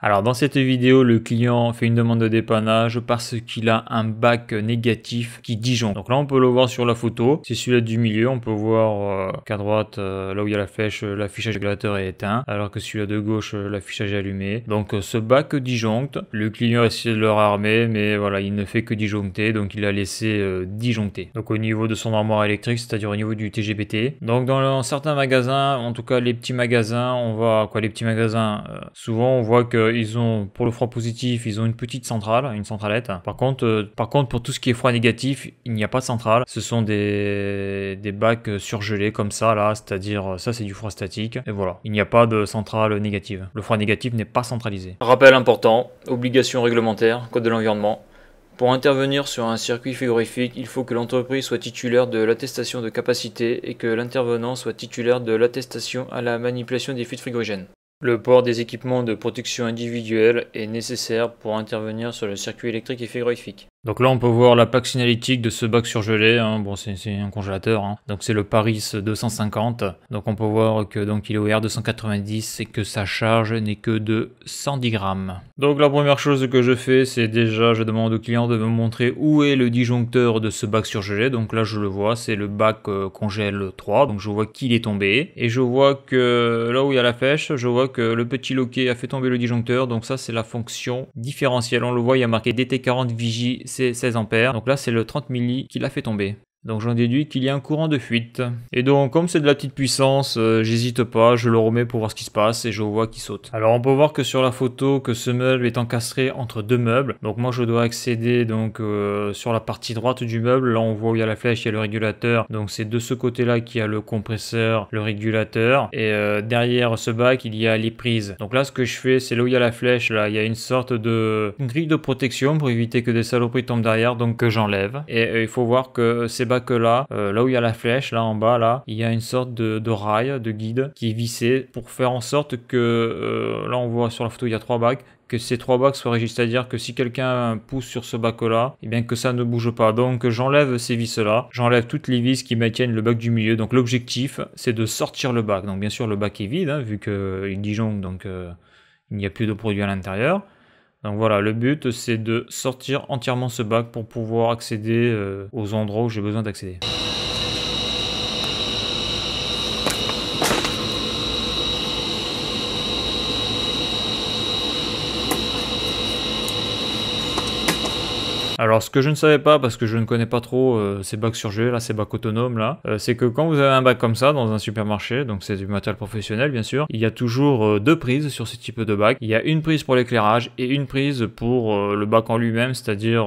Alors dans cette vidéo, le client fait une demande de dépannage parce qu'il a un bac négatif qui disjoncte. Donc là on peut le voir sur la photo, c'est celui-là du milieu, on peut voir qu'à droite, là où il y a la flèche, l'affichage régulateur est éteint, alors que celui-là de gauche, l'affichage est allumé. Donc ce bac disjoncte, le client a essayé de le réarmer, mais voilà, il ne fait que disjoncter, donc il a laissé disjoncter. Donc au niveau de son armoire électrique, c'est-à-dire au niveau du TGBT. Donc dans certains magasins, en tout cas les petits magasins, souvent on voit que ils ont, pour le froid positif, ils ont une petite centrale, une centralette. Par contre, pour tout ce qui est froid négatif, il n'y a pas de centrale. Ce sont des bacs surgelés comme ça, là, c'est-à-dire ça c'est du froid statique. Et voilà, il n'y a pas de centrale négative. Le froid négatif n'est pas centralisé. Rappel important, obligation réglementaire, code de l'environnement. Pour intervenir sur un circuit frigorifique, il faut que l'entreprise soit titulaire de l'attestation de capacité et que l'intervenant soit titulaire de l'attestation à la manipulation des fluides frigorigènes. Le port des équipements de protection individuelle est nécessaire pour intervenir sur le circuit électrique et frigorifique. Donc là on peut voir la plaque signalétique de ce bac surgelé, hein. Bon c'est un congélateur, hein. Donc c'est le Paris 250, donc on peut voir que donc il est au R290 et que sa charge n'est que de 110 grammes. Donc la première chose que je fais, c'est déjà je demande au client de me montrer où est le disjoncteur de ce bac surgelé. Donc là je le vois, c'est le bac congèle 3, donc je vois qu'il est tombé et je vois que là où il y a la flèche, je vois que le petit loquet a fait tomber le disjoncteur. Donc ça c'est la fonction différentielle, on le voit, il y a marqué DT40 Vigie, c'est 16 ampères. Donc là c'est le 30 milli qui l'a fait tomber. Donc j'en déduis qu'il y a un courant de fuite. Et donc comme c'est de la petite puissance, j'hésite pas, je le remets pour voir ce qui se passe et je vois qu'il saute. Alors on peut voir que sur la photo que ce meuble est encastré entre deux meubles. Donc moi je dois accéder donc sur la partie droite du meuble. Là on voit où il y a la flèche, il y a le régulateur. Donc c'est de ce côté-là qu'il y a le compresseur, le régulateur. Et derrière ce bac il y a les prises. Donc là ce que je fais, c'est là où il y a la flèche, là il y a une sorte de grille de protection pour éviter que des saloperies tombent derrière, donc que j'enlève. Et il faut voir que ces bacs là, là où il y a la flèche, là en bas, là, il y a une sorte de rail, de guide qui est vissé pour faire en sorte que, là on voit sur la photo il y a 3 bacs, que ces 3 bacs soient régis, c'est-à-dire que si quelqu'un pousse sur ce bac là, et bien que ça ne bouge pas. Donc j'enlève ces vis là, j'enlève toutes les vis qui maintiennent le bac du milieu. Donc l'objectif c'est de sortir le bac. Donc bien sûr le bac est vide, hein, vu qu'il disjoncte, donc il n'y a plus de produit à l'intérieur. Donc voilà, le but c'est de sortir entièrement ce bac pour pouvoir accéder aux endroits où j'ai besoin d'accéder. Alors ce que je ne savais pas, parce que je ne connais pas trop ces bacs surgelés, là, ces bacs autonomes là, c'est que quand vous avez un bac comme ça dans un supermarché, donc c'est du matériel professionnel bien sûr, il y a toujours 2 prises sur ce type de bac. Il y a une prise pour l'éclairage et une prise pour le bac en lui-même, c'est-à-dire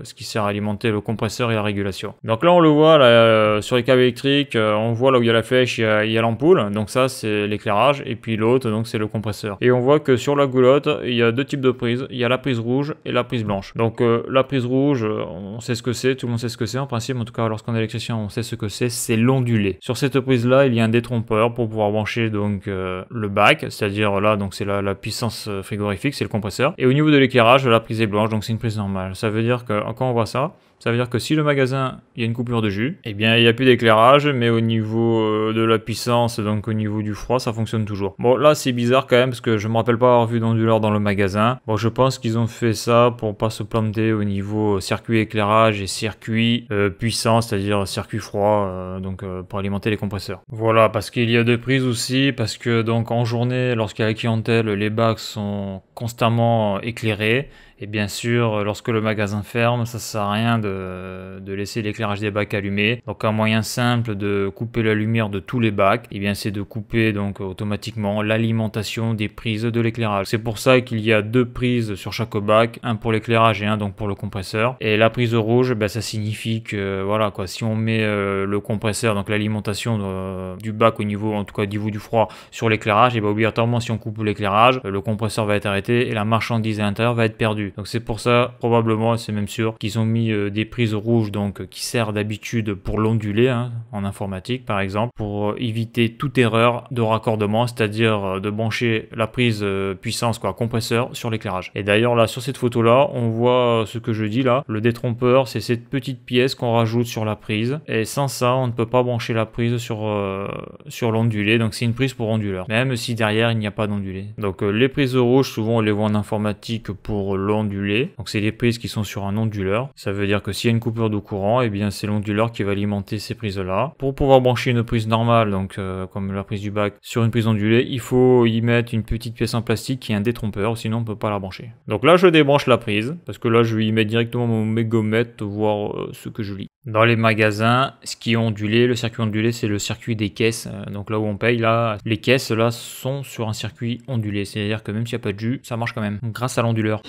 ce qui sert à alimenter le compresseur et la régulation. Donc là on le voit là, sur les câbles électriques, on voit là où il y a la flèche, il y a l'ampoule, donc ça c'est l'éclairage, et puis l'autre donc c'est le compresseur. Et on voit que sur la goulotte, il y a 2 types de prises, il y a la prise rouge et la prise blanche. Donc la prise rouge, on sait ce que c'est, tout le monde sait ce que c'est en principe, en tout cas lorsqu'on est électricien on sait ce que c'est l'ondulé. Sur cette prise là il y a un détrompeur pour pouvoir brancher donc le bac, c'est-à-dire là donc c'est la puissance frigorifique, c'est le compresseur. Et au niveau de l'éclairage, la prise est blanche, donc c'est une prise normale. Ça veut dire que quand on voit ça, ça veut dire que si le magasin, il y a une coupure de jus, eh bien il n'y a plus d'éclairage, mais au niveau de la puissance, donc au niveau du froid, ça fonctionne toujours. Bon là c'est bizarre quand même, parce que je me rappelle pas avoir vu d'onduleur dans le magasin. Bon je pense qu'ils ont fait ça pour pas se planter au niveau circuit éclairage et circuit puissance, c'est-à-dire circuit froid, donc pour alimenter les compresseurs. Voilà, parce qu'il y a 2 prises aussi, parce que donc en journée, lorsqu'il y a la clientèle, les bacs sont constamment éclairés. Et bien sûr, lorsque le magasin ferme, ça sert à rien de laisser l'éclairage des bacs allumé. Donc un moyen simple de couper la lumière de tous les bacs, et bien c'est de couper donc automatiquement l'alimentation des prises de l'éclairage. C'est pour ça qu'il y a 2 prises sur chaque bac, un pour l'éclairage et un donc pour le compresseur. Et la prise rouge, ben, ça signifie que voilà quoi, si on met le compresseur, donc l'alimentation du bac au niveau, en tout cas au niveau du froid sur l'éclairage, et ben obligatoirement si on coupe l'éclairage, le compresseur va être arrêté et la marchandise à l'intérieur va être perdue. fondu. Donc c'est pour ça, probablement, c'est même sûr, qu'ils ont mis des prises rouges donc qui servent d'habitude pour l'ondulé, hein, en informatique par exemple, pour éviter toute erreur de raccordement, c'est-à-dire de brancher la prise puissance quoi, compresseur sur l'éclairage. Et d'ailleurs là sur cette photo là, on voit ce que je dis là, le détrompeur, c'est cette petite pièce qu'on rajoute sur la prise, et sans ça on ne peut pas brancher la prise sur l'ondulé, donc c'est une prise pour onduleur, même si derrière il n'y a pas d'ondulé. Donc les prises rouges, souvent on les voit en informatique pour l'ondulé, donc c'est les prises qui sont sur un onduleur, ça veut dire que s'il y a une coupure de courant, et bien c'est l'onduleur qui va alimenter ces prises là. Pour pouvoir brancher une prise normale, donc comme la prise du bac, sur une prise ondulée, il faut y mettre une petite pièce en plastique qui est un détrompeur, sinon on peut pas la brancher. Donc là je débranche la prise, parce que là je vais y mettre directement mon mégomètre, voir ce que je lis. Dans les magasins, ce qui est ondulé, le circuit ondulé, c'est le circuit des caisses. Donc là où on paye, là, les caisses là sont sur un circuit ondulé. C'est-à-dire que même s'il n'y a pas de jus, ça marche quand même, grâce à l'onduleur.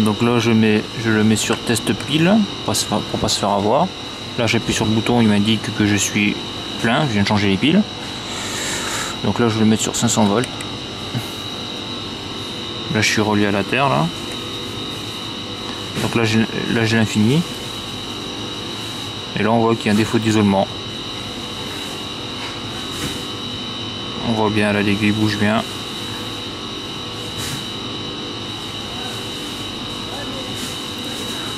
Donc là je le mets sur test pile, pour pas se faire avoir. Là j'appuie sur le bouton, il m'indique que je suis plein, je viens de changer les piles. Donc là je vais le mettre sur 500 volts. Là je suis relié à la terre là. Donc là j'ai l'infini. Et là on voit qu'il y a un défaut d'isolement. On voit bien là, l'aiguille bouge bien.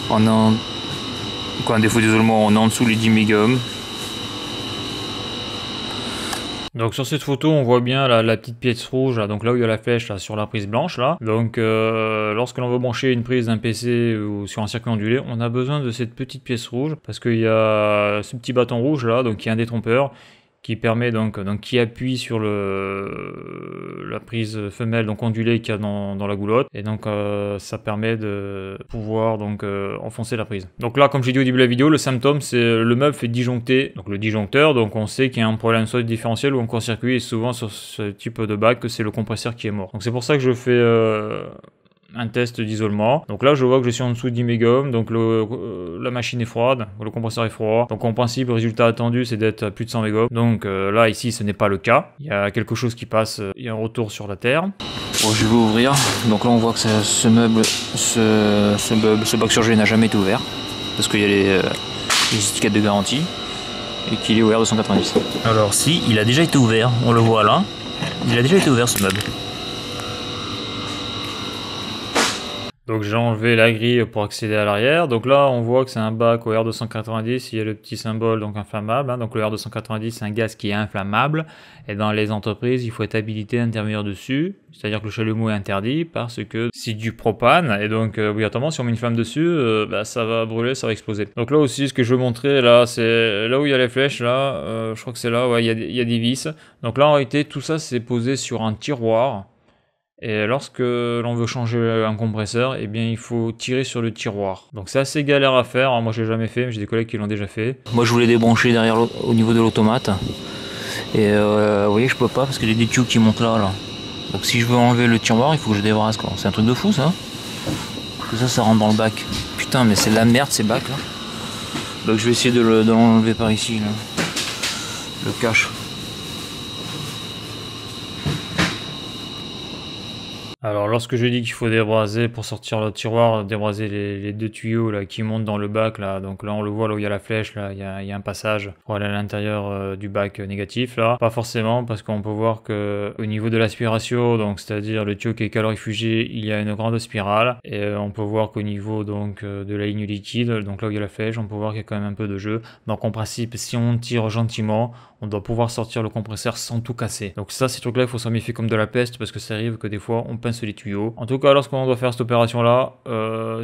On a un défaut d'isolement, on est en dessous les 10 mégohms. Donc sur cette photo on voit bien la petite pièce rouge là, donc là où il y a la flèche là, sur la prise blanche là. Donc lorsque l'on veut brancher une prise d'un PC ou sur un circuit ondulé, on a besoin de cette petite pièce rouge parce qu'il y a ce petit bâton rouge là, donc qui est un détrompeur qui permet donc qui appuie sur la prise femelle donc ondulée qu'il y a dans la goulotte, et donc ça permet de pouvoir donc enfoncer la prise. Donc là, comme j'ai dit au début de la vidéo, le symptôme c'est le meuble fait disjoncter, donc le disjoncteur, donc on sait qu'il y a un problème soit de différentiel ou en court-circuit, et souvent sur ce type de bac c'est le compresseur qui est mort. Donc c'est pour ça que je fais un test d'isolement. Donc là je vois que je suis en dessous de 10 mégohms, donc la machine est froide, le compresseur est froid, donc en principe le résultat attendu c'est d'être à plus de 100 mégohms. Donc là ici ce n'est pas le cas, il y a quelque chose qui passe, il y a un retour sur la terre. Bon, je vais ouvrir, donc là on voit que ce bac surgelé n'a jamais été ouvert parce qu'il y a les étiquettes de garantie et qu'il est ouvert 290. Alors si, il a déjà été ouvert, on le voit là, il a déjà été ouvert ce meuble. Donc j'ai enlevé la grille pour accéder à l'arrière. Donc là on voit que c'est un bac au R290, il y a le petit symbole donc inflammable, hein. Donc le R290 c'est un gaz qui est inflammable, et dans les entreprises il faut être habilité à intervenir dessus, c'est-à-dire que le chalumeau est interdit parce que c'est du propane, et donc obligatoirement si on met une flamme dessus, ça va brûler, ça va exploser. Donc là aussi ce que je veux montrer là, c'est là où il y a les flèches là, je crois que c'est là, ouais, il y a des vis. Donc là en réalité tout ça c'est posé sur un tiroir. Et lorsque l'on veut changer un compresseur, eh bien il faut tirer sur le tiroir. Donc c'est assez galère à faire, moi je l'ai jamais fait, mais j'ai des collègues qui l'ont déjà fait. Moi je voulais débrancher derrière au niveau de l'automate. Et vous voyez je peux pas parce qu'il y a des tuyaux qui montent là. Donc si je veux enlever le tiroir, il faut que je débrasse quoi. C'est un truc de fou ça. Tout ça rentre dans le bac. Putain mais c'est de la merde ces bacs là. Donc je vais essayer de l'enlever par ici là. Le cache. Alors lorsque je dis qu'il faut débraser pour sortir le tiroir, débraser les deux tuyaux là qui montent dans le bac là, donc là on le voit là où il y a la flèche là, il y a un passage pour aller à l'intérieur du bac négatif là. Pas forcément, parce qu'on peut voir que au niveau de l'aspiration, donc c'est-à-dire le tuyau qui est calorifugé, il y a une grande spirale, et on peut voir qu'au niveau donc de la ligne liquide, donc là où il y a la flèche, on peut voir qu'il y a quand même un peu de jeu. Donc en principe si on tire gentiment, on doit pouvoir sortir le compresseur sans tout casser. Donc ça, ces trucs là il faut s'en méfier comme de la peste, parce que ça arrive que des fois on pince les tuyaux. En tout cas lorsqu'on doit faire cette opération là,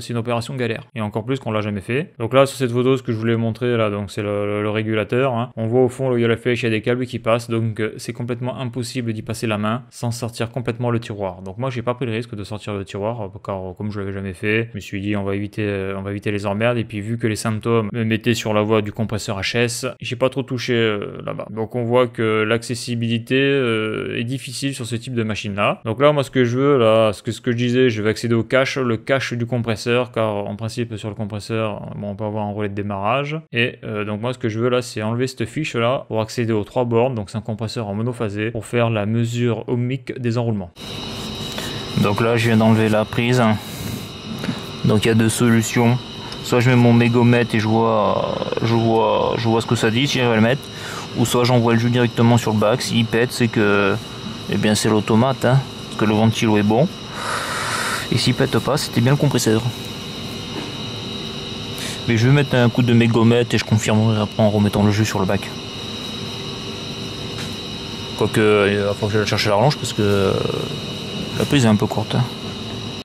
c'est une opération galère, et encore plus qu'on l'a jamais fait. Donc là sur cette photo, ce que je voulais montrer là, donc c'est le régulateur, hein. On voit au fond là où il y a la flèche, il y a des câbles qui passent, donc c'est complètement impossible d'y passer la main sans sortir complètement le tiroir. Donc moi j'ai pas pris le risque de sortir le tiroir, car comme je l'avais jamais fait, je me suis dit on va éviter les emmerdes, et puis vu que les symptômes me mettaient sur la voie du compresseur HS, j'ai pas trop touché là-bas. Donc on voit que l'accessibilité est difficile sur ce type de machine là. Donc là moi ce que je veux là, ce que je disais, je vais accéder au cache, le cache du compresseur, car en principe sur le compresseur on peut avoir un relais de démarrage, et donc moi ce que je veux là c'est enlever cette fiche là pour accéder aux 3 bornes. Donc c'est un compresseur en monophasé pour faire la mesure ohmique des enroulements. Donc là je viens d'enlever la prise Donc il y a deux solutions. Soit je mets mon mégomètre et je vois ce que ça dit, si j'arrive à le mettre. Ou soit j'envoie le jus directement sur le bac. S'il pète, c'est que, eh bien, c'est l'automate, hein, parce que le ventilo est bon. Et s'il pète pas, c'était bien le compresseur. Mais je vais mettre un coup de mégomètre et je confirmerai après en remettant le jus sur le bac. Quoique, il va falloir que j'aille chercher la rallonge parce que la prise est un peu courte. Hein.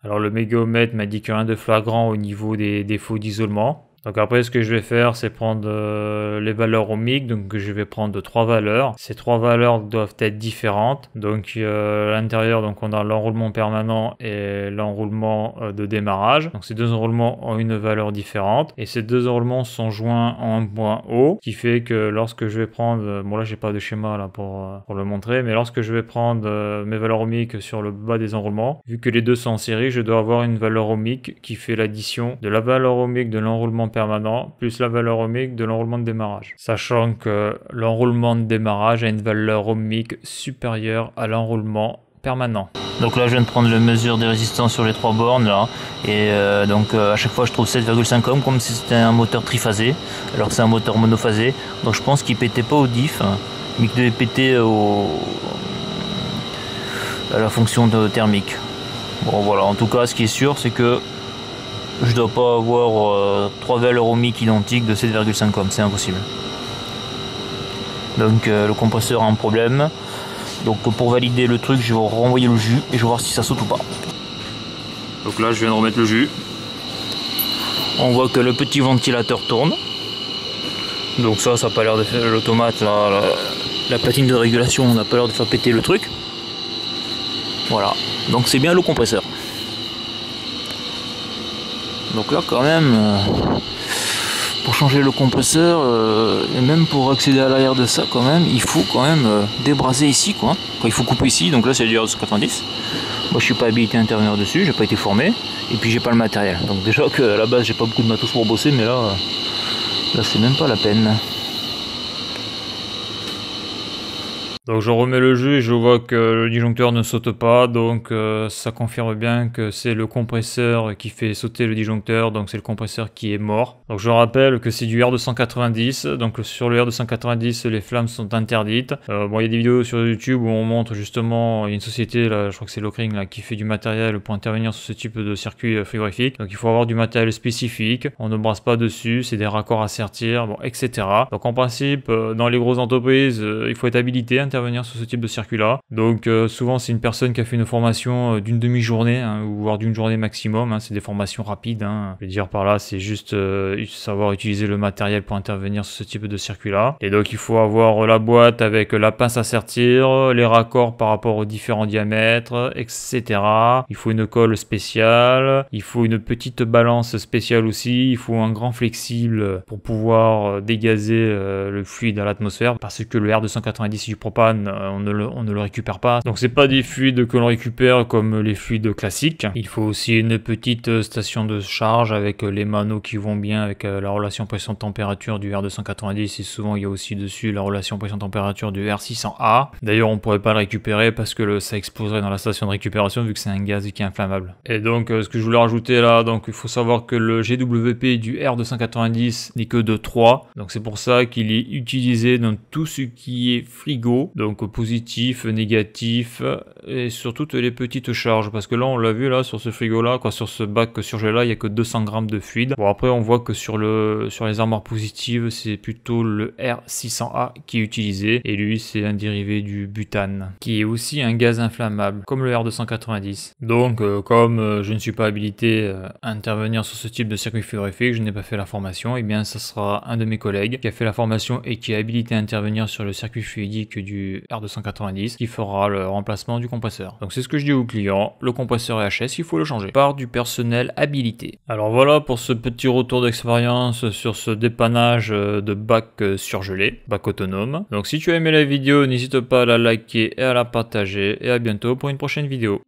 Alors le mégomètre m'a dit que rien de flagrant au niveau des défauts d'isolement. Donc après, ce que je vais faire, c'est prendre les valeurs ohmiques. Donc je vais prendre 3 valeurs. Ces 3 valeurs doivent être différentes. Donc à l'intérieur, donc on a l'enroulement permanent et l'enroulement de démarrage. Donc ces deux enroulements ont une valeur différente. Et ces deux enroulements sont joints en un point haut, qui fait que lorsque je vais prendre, bon là j'ai pas de schéma là pour le montrer, mais lorsque je vais prendre mes valeurs ohmiques sur le bas des enroulements, vu que les deux sont en série, je dois avoir une valeur ohmique qui fait l'addition de la valeur ohmique de l'enroulement permanent plus la valeur ohmique de l'enroulement de démarrage. Sachant que l'enroulement de démarrage a une valeur ohmique supérieure à l'enroulement permanent. Donc là je viens de prendre la mesure des résistances sur les 3 bornes là, et donc à chaque fois je trouve 7,5 ohms comme si c'était un moteur triphasé, alors que c'est un moteur monophasé. Donc je pense qu'il pétait pas au diff, hein, mais qu'il devait péter à la fonction thermique. Bon voilà, en tout cas ce qui est sûr c'est que je dois pas avoir 3 valeurs ohmiques identiques de 7,5 ohms, c'est impossible. Donc le compresseur a un problème. Donc pour valider le truc, je vais renvoyer le jus et je vais voir si ça saute ou pas. Donc là je viens de remettre le jus. On voit que le petit ventilateur tourne. Donc ça n'a pas l'air de faire l'automate, la platine de régulation n'a pas l'air de faire péter le truc. Voilà, donc c'est bien le compresseur. Donc là quand même, pour changer le compresseur, et même pour accéder à l'arrière de ça quand même, il faut quand même débraser ici quoi. Quand il faut couper ici, donc là c'est du R290. Moi je suis pas habilité à intervenir dessus, j'ai pas été formé, et puis j'ai pas le matériel. Donc déjà qu'à la base j'ai pas beaucoup de matos pour bosser, mais là c'est même pas la peine. Donc je remets le jus et je vois que le disjoncteur ne saute pas, donc ça confirme bien que c'est le compresseur qui fait sauter le disjoncteur, donc c'est le compresseur qui est mort. Donc je rappelle que c'est du R290, donc sur le R290 les flammes sont interdites. Bon il y a des vidéos sur YouTube où on montre justement, il y a une société là, je crois que c'est Lockring là, qui fait du matériel pour intervenir sur ce type de circuit frigorifique. Donc il faut avoir du matériel spécifique, on ne brasse pas dessus, c'est des raccords à sertir, bon, etc. Donc en principe, dans les grosses entreprises, il faut être habilité à intervenir sur ce type de circuit là. Donc souvent c'est une personne qui a fait une formation d'une demi-journée hein, ou voire d'une journée maximum, hein, c'est des formations rapides, hein. Je veux dire par là c'est juste savoir utiliser le matériel pour intervenir sur ce type de circuit là. Et donc il faut avoir la boîte avec la pince à sertir, les raccords par rapport aux différents diamètres, etc. Il faut une colle spéciale, il faut une petite balance spéciale aussi, il faut un grand flexible pour pouvoir dégazer le fluide à l'atmosphère, parce que le R290 du propane on ne le récupère pas. Donc c'est pas des fluides que l'on récupère comme les fluides classiques. Il faut aussi une petite station de charge avec les manos qui vont bien avec la relation pression-température du R290, et souvent il y a aussi dessus la relation pression-température du R600A. D'ailleurs on pourrait pas le récupérer parce que ça exploserait dans la station de récupération vu que c'est un gaz qui est inflammable. Et donc ce que je voulais rajouter là, donc il faut savoir que le GWP du R290 n'est que de 3, donc c'est pour ça qu'il est utilisé dans tout ce qui est frigo, donc positif, négatif et sur toutes les petites charges, parce que là on l'a vu là sur ce frigo là, quoi, sur ce bac surgelé là, il y a que 200 grammes de fluide. Bon après on voit que sur les armoires positives c'est plutôt le R600A qui est utilisé, et lui c'est un dérivé du butane qui est aussi un gaz inflammable comme le R290. Donc comme je ne suis pas habilité à intervenir sur ce type de circuit frigorifique, je n'ai pas fait la formation, et bien ça sera un de mes collègues qui a fait la formation et qui est habilité à intervenir sur le circuit fluidique du R290 qui fera le remplacement du compresseur. Donc c'est ce que je dis aux clients, le compresseur EHS il faut le changer par du personnel habilité. Alors voilà pour ce petit retour d'expérience sur ce dépannage de bac surgelé, bac autonome. Donc si tu as aimé la vidéo, n'hésite pas à la liker et à la partager, et à bientôt pour une prochaine vidéo.